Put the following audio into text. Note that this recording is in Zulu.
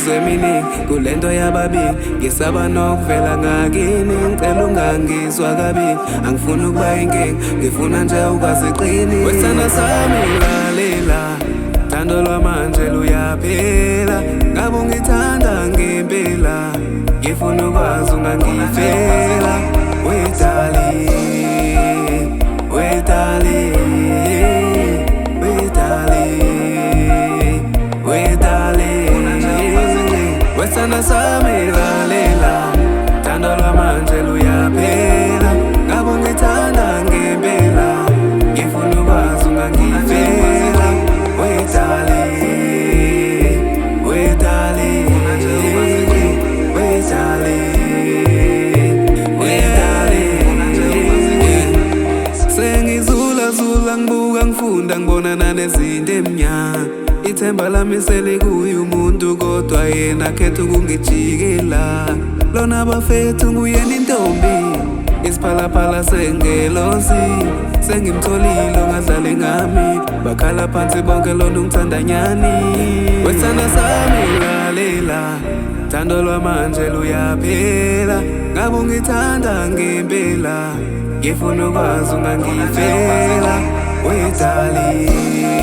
imibuzo eminingi kulento yababili. Ngisaba nokuvela ngakini, ngicela ungangizwa kabili. Angifuni ukuba inkinga, ngifuna nje ukwaziqini. Wesithanda sami lalela, thando lwamanje luyaphela. Ngabe ungithanda ngempela, ngifuna ukwazi ungangifela. Wetali, wetali, wetali, wetali. Wesithanda sami lalela, thando lwamanje luyaphela. Ngabe ungithanda ngempela, ngifuna ukwazi ungangifela. Wetali, wetali, wetali, wetali. Sengizula ngibuka ngifunda ngibona nanezinto emnyama. Ithemba lami selikuye umuntu kodwa yena khetha ukungijikela. Lona bafethu nguyena intombi, isiphalaphala sengelosi. Sengimtholile ongadlali ngami, bakhala phansi bonke lona ungithanda nyani. Wesithanda sami lalela, thando lwamanje luyaphela. Ngabe ungithanda ngempela, ngifuna ukwazi ungangifela. Wetali.